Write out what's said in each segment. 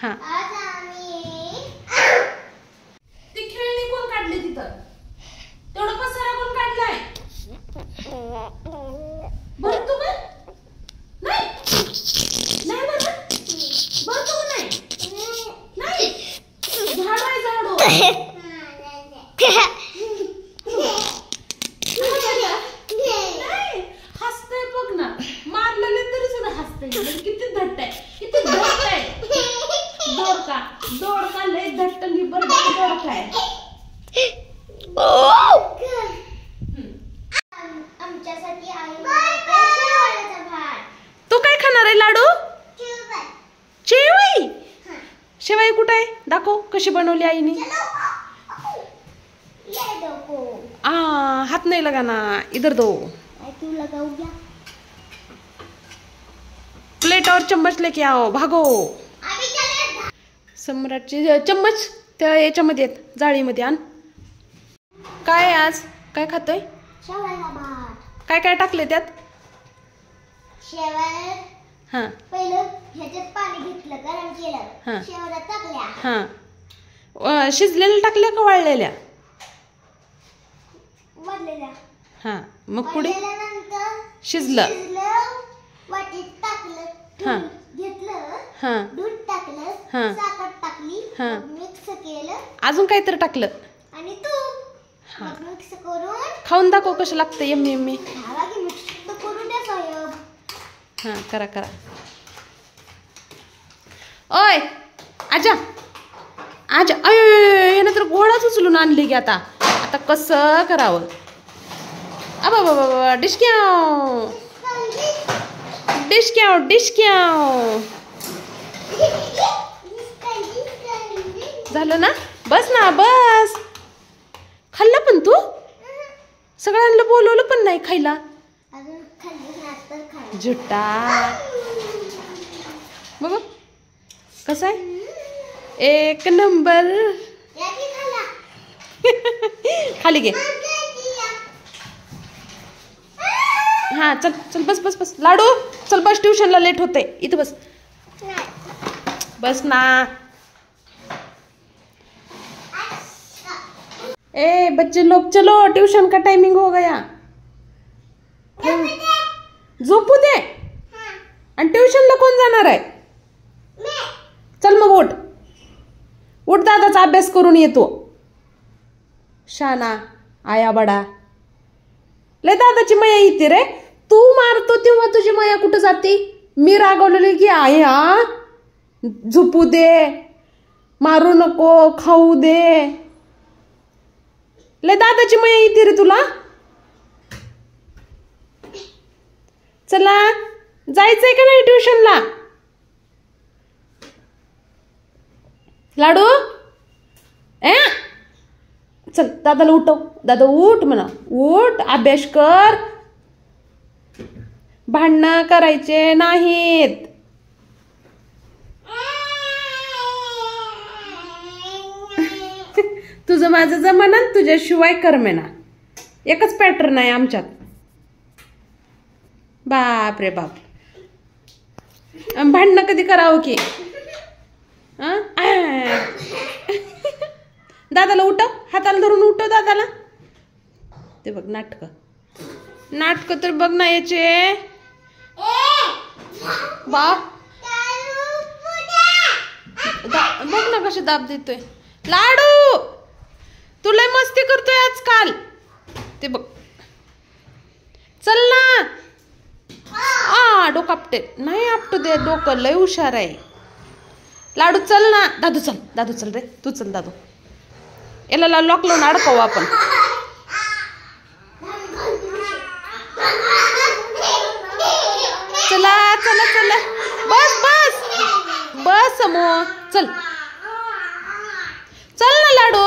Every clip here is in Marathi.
हा ती खेळणी कोण काढली तिथं? तेवढा पसारा कोण काढलाय? बरं तू काय? नाही नाही बरं बरं तू नाही नाही झाडू आहे झाडू. हसतय बघ ना, मारलेले तरी सुद्धा हसतय. किती धट्ट आहे, किती धट्ट आहे. दोडका लय धट्ट निबर दोडका आहे. आमच्यासाठी शेवयाचा भात. तू काय खाणार आहे लाडू? शेवई. शेवई कुठे आहे? दाखव कशी बनवली आईने. हात नहीं लगाना, इधर दो. प्लेट और चम्मच लेके आओ, भागो. सम्राटची चम्मच त्या याच्यामध्ये आहेत, जाळीमध्ये आण. काय आज काय खातोय? शेवयाचा भात. काय काय टाकले त्यात? शेवया हा पहिलं ह्याच्यात पाणी घेतलं, गरम केलं, शेवया टाकल्या. हा शिजलेल्या टाकल्या का वाळलेल्या? वाळलेल्या. हा मग पुढे वाळल्यानंतर शिजलं, वाटीत टाकलं, हा घेतलं, हा दूध टाकलं, हा साखर टाकली, हा मिक्स केलं अजून काहीतरी टाकलं आणि तूप. मग मिक्स करून खाऊन दाखव कसं लागतं. Yummy yummy. मिक्स करून द्या साहेब. हा करा करा. ओय आजा आजा, यानं तर घोडाच उचलून आणली की आता कसं करावं? अबा बाबा डिस्क्याव डिस्क्याव डिस्क्याव. झालं ना? बस ना बस. खाल्ला पण तू? सगळ्यांना बोलवलं पण नाही खायला. झुट्टा. बघ कसं आहे, एक नंबर. खाली घे. हा चल चल बस बस बस लाडू, चल बस, ट्युशनला लेट होते. इथं बस बस ना. ए बच्चे लोग चलो, ट्यूशन का टाइमिंग हो गया. झोपू दे. आणि ट्युशनला कोण जाणार आहे? चल मग उठ उठ, दादाचा अभ्यास करून येतो. शाना आया बडा. लय दादाची माया येते रे. तू मारतो तेव्हा तुझी माया कुठं जाते? मी रागवलेली की आया झोपू दे, मारू नको, खाऊ दे. लय दादाची माया येते रे तुला. चला जायचंय का नाही ट्युशनला? लाडू चल दादाला उठव. दादा उठ म्हणा, उठ अभ्यास कर. भांडणं करायचे नाहीत. तुझं माझं जमाना, तुझ्याशिवाय करमेना. एकच पॅटर्न आहे आमच्यात. बाप रे बाप. भांडणं कधी करावं की? दादाला उठव, हाताला धरून उठव दादाला. ते बघ नाटक तर बघ ना याचे. बाप बघ ना कशी दाब देतोय. लाडू तुला मस्ती करतोय आजकाल. ते बघ चल ना. डोकं आपटे नाही, आपटू दे डोकं, लय हुशार आहे लाडू. चल ना दादू, चल दादू, चल रे तू, चल दादू. याला लॉक लावून अडकवू आपण. चला चला चला बस बस बस समो. चल चल ना लाडू,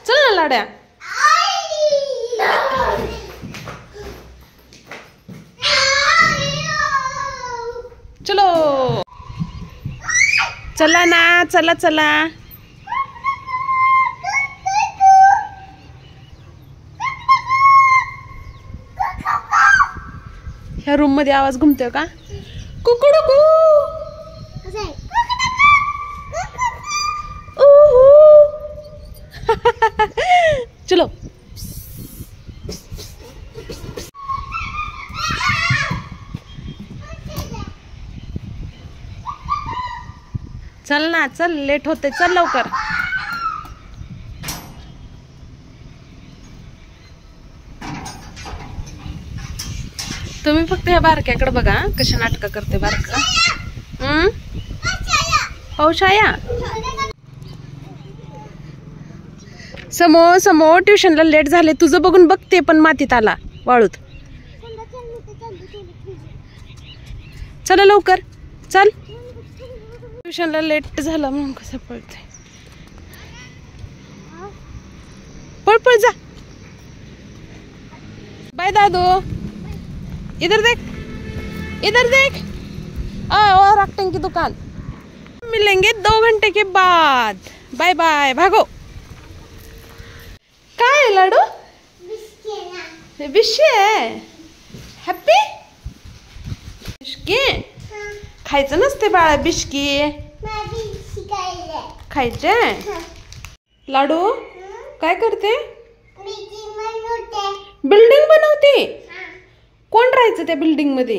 चल ना लाड्या. चलो चला ना, चला चला. ह्या रूम मध्ये आवाज घुमतोय का? कुकडू. चलो चल ना, चल, लेट होते, चल लवकर. तुम्ही फक्त ह्या बारक्याकडे बघा कशी नाटकं करते बारका. हो छाया, समोर ट्युशनला लेट झाले. तुझं बघून बघते पण मातीत आला वाळूत. चला लवकर चल, ट्युशनला लेट झाला म्हणून कसं पळते. पळ पळ जा. बाय दादू, इधर देख, इधर देख. और एक्टिंग की दुकान. मिलेंगे 2 घंटे के बाद. Bye bye. भागो. काय आहे लाडू? बिस्की आहे. हॅपी बिस्की खायचं नसते बाळा. बिस्की खायचे. लाडू काय करते? बिल्डिंग बनवते. कोण राहायचं त्या बिल्डिंग मध्ये?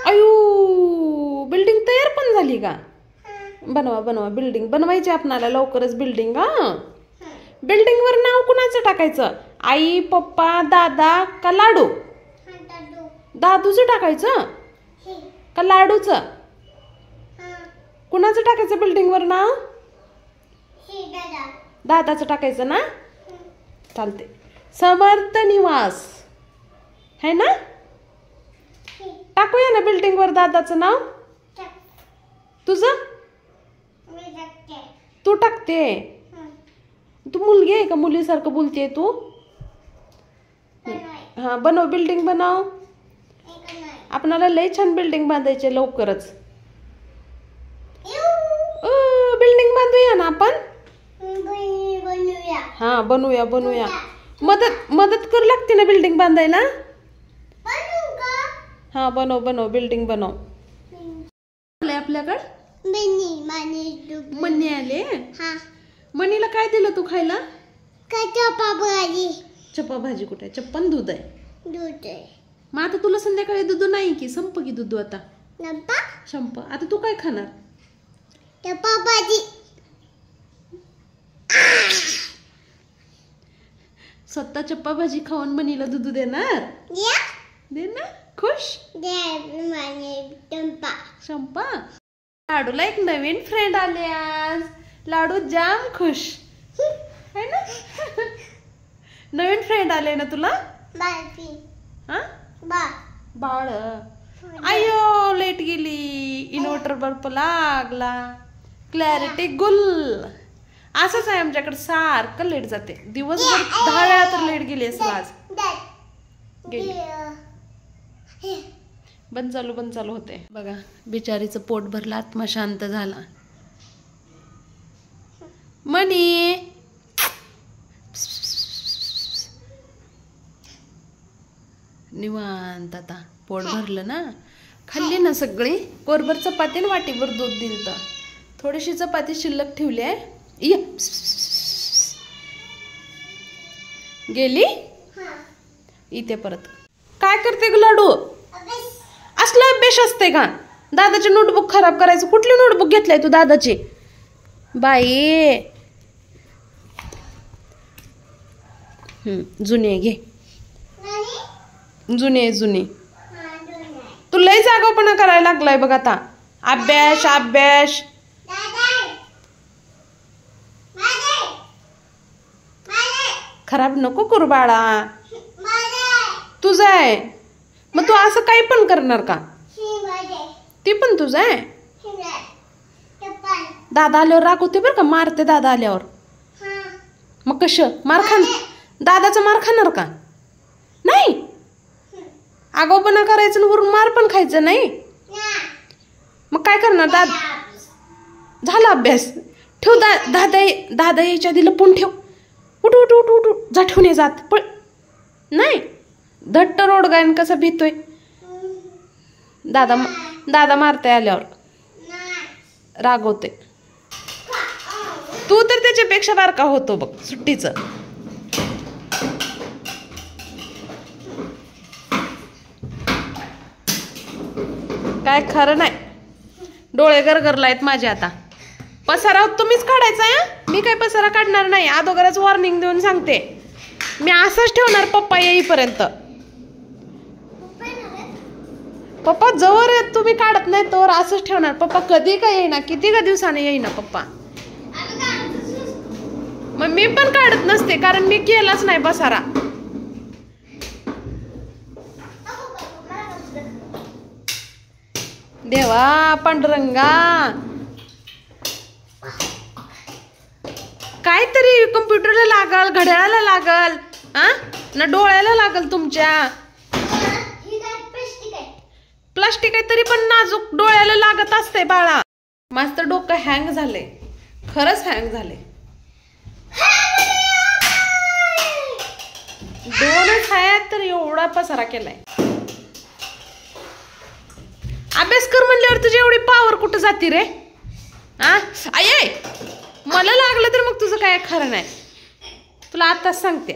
अयो, बिल्डिंग तयार पण झाली का? बनवा बनवा, बिल्डिंग बनवायची आपणाला लवकरच. बिल्डिंग बिल्डिंग वर नाव कुणाचं टाकायचं? आई, पप्पा, दादा का लाडू? दादूचं टाकायचं का लाडूचं? कुणाचं टाकायचं बिल्डिंग वर नाव? दादाचं टाकायचं ना? चालते. समर्थ निवास है ना? टाकूया ना बिल्डिंग वर दादाचं नाव. तुझं तू टाकते. तू मुलगी आहे का? मुलीसारखं बोलते तू. हा, बनव बिल्डिंग बनव. आपणाला लय छान बिल्डिंग बांधायचे लवकरच. बिल्डिंग बांधूया ना आपण. हा, बनवूया बनवूया. मदत करू लागते ना बिल्डिंग बांधायला. हा, बनव बनव बिल्डिंग बनव. आपल्याकडे मनी आले. मनीला काय दिलं तू खायला? चप्पा भाजी. कुठे आहे? चप्पन दूध आहे. मग आता तुला संध्याकाळी दूध नाही की? संप की दूध आता. संप. आता तू काय खाणार? चप्पा भाजी. स्वतः चप्पा भाजी खाऊन मनीला दूध देणार? देणार. खुश. शंपा. लाडूला एक नवीन फ्रेंड आले आज. लाडू जाम खुश है ना? नवीन फ्रेंड आले ना तुला? बाळ. अयो, लेट गेली. इन्व्हर्टर बल्ब लागला. क्लॅरिटी गुल. असंच आहे आमच्याकडे, सारखं लेट जाते. दिवसभर 10 वेळा तर लेट गेली असेल आज. गेली. बंद चालू होते बघा. बिचारीचं पोट भरलं, आत्मा शांत झाला. मनी निवांत. आता पोट भरलं ना. खाल्ली ना सगळी. कोरभर चपाती आणि वाटीभर दूध दिलं. तर थोडीशी चपाती शिल्लक ठेवली आहे. गेली इथे परत. काय करते ग लाडू? असला अभ्यास असते का? दादाची नोटबुक खराब करायचं. कुठली नोटबुक घेतलाय तू दादाची? बाई जुने घे. जुने. तू लय जागापणा करायला लागलाय बघ आता. अभ्यास. खराब नको करू बाळा. तुझं आहे मग तू असं काही पण करणार का? ती पण तुझं आहे. दादा आल्यावर रागवते बरं का. मारते दादा आल्यावर. मग कसं मार दादाचा मार खाणार का? नाही. आगाऊपणा करायचं वरून मार पण खायचं नाही. मग काय करणार? झाला अभ्यास. ठेव. दादा यायच्या आधी लपून ठेव. उठ जा. ठेवून जात पळ. नाही धट्ट रोड गायन कसा भीतोय. दादा मारताय आल्यावर रागवते. तू तर त्याच्यापेक्षा बारका होतो बघ सुट्टीचं. काय खरं नाही. डोळे गरगरलायत माझे आता. पसारा तुम्हीच काढायचा आहे. मी काय पसारा काढणार नाही. अगोदरच वॉर्निंग देऊन सांगते. मी असंच ठेवणार पप्पा येईपर्यंत. पप्पा जवळ तुम्ही काढत नाही तोवर असंच ठेवणार. पप्पा कधी का येईना, किती का दिवसाने येईना पप्पा. मग मी पण काढत नसते कारण मी केलाच नाही पसारा. देवा पांडुरंगा, काहीतरी कम्प्युटरला लागल, घड्याळाला लागल, ना डोळ्याला लागल तुमच्या. प्लास्टिक आहे तरी पण नाजूक डोळ्याला लागत असते बाळा. माझं तर डोकं हँग झाले, खरंच हँग झाले. 2च आहेत तर एवढा पसारा केलाय. अभ्यास कर म्हणल्यावर तुझी एवढी पावर कुठं जाती रे? आये मला लागलं तर मग तुझं काय खरं नाही. तुला आताच सांगते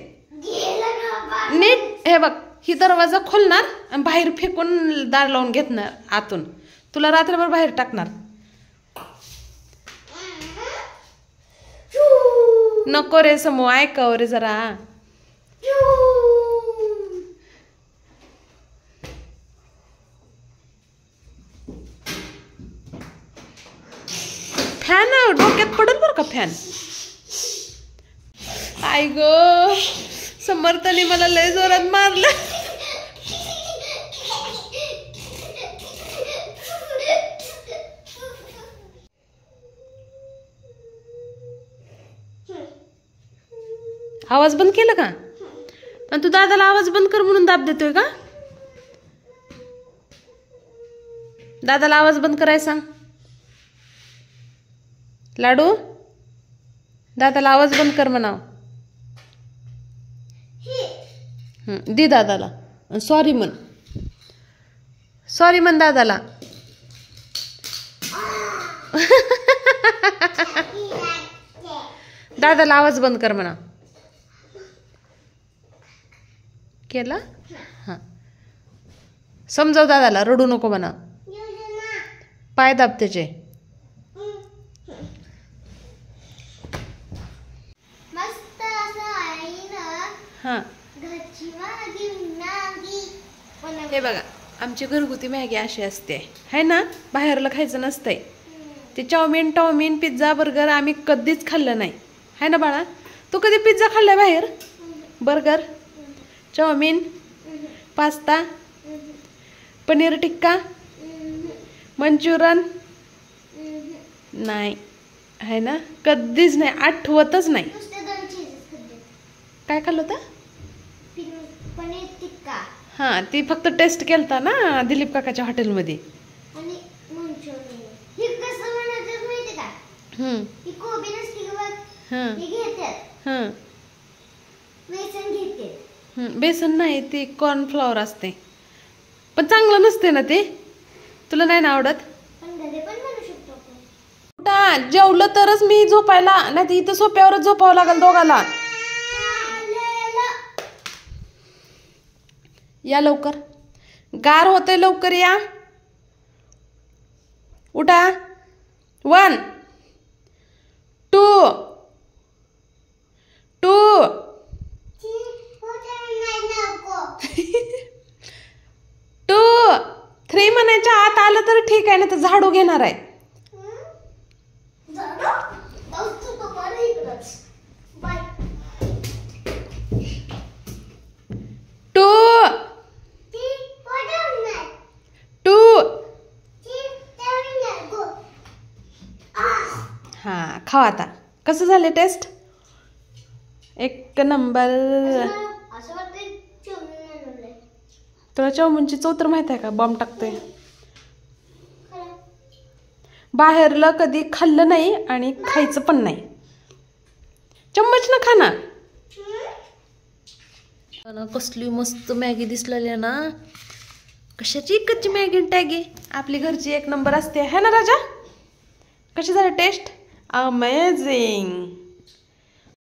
नीट. हे बघ, ही दरवाजा खोलणार आणि बाहेर फेकून दार लावून घेतणार आतून. तुला रात्रभर बाहेर टाकणार. नको रे समू, ऐकावं रे जरा. फॅन डोक्यात पडल बर का फॅन. आई ग, समर्थाने मला लय जोरात मारलं. आवाज बंद केला का? आणि तू दादाला आवाज बंद कर म्हणून दाब देतोय का? दादाला आवाज बंद करायला सांग. लाडू, दादाला आवाज बंद कर म्हणाव. दे दादाला. सॉरी म्हण, सॉरी म्हण दादाला. दादाला आवाज बंद कर म्हणा. केला? हा, समजाव दादाला, रडू नको म्हणा. पाय दाब त्याचे. हा, हे बघा आमची घरगुती मॅगी अशी असते है ना. बाहेरला खायचं नसतंय. ते चाऊमिन पिझ्झा बर्गर आम्ही कधीच खाल्लं नाही है ना बाळा. तू कधी पिझ्झा खाल्लाय बाहेर? Burger, chow mein, pasta, paneer tikka, Manchurian नाही है ना. कधीच नाही, आठवतच नाही. काय खाल्लं होतं? पनीर टिक्का. हा, ती फक्त टेस्ट केलता ना दिलीप काकाच्या हॉटेलमध्ये. आणि मंचुरियन हे कसं बनवतात माहिती का? ही कोबी नसते का बघ, हे घेतात. बेसन घेते. बेसन नाही, ती कॉर्नफ्लॉवर असते. पण चांगलं नसते ना ते. तुला नाही ना आवडत? पण घरी पण बनवू शकतो आपण. कुठं जेवलं तरच मी झोपायला, नाही तर इथं सोप्यावरच झोपावं लागेल दोघाला. या लवकर, गार होतंय, लवकर या. उठा. 1 2 2 2 3 म्हणायच्या आत आलं तर ठीक आहे, ना तर झाडू घेणार आहे. हा, खावा आता. कसं झाले टेस्ट? एक नंबर. तुला चाऊमिनची चौतर माहित आहे का? बॉम्ब टाकतोय. बाहेरला कधी खाल्लं नाही आणि खायचं पण नाही. चम्मच ना खा ना. कसली मस्त मॅगी दिसलेली ना. कशाची कच्ची मॅगी टॅगी? आपली घरची एक नंबर असते है ना राजा. कशी झाली टेस्ट? अमेझिंग.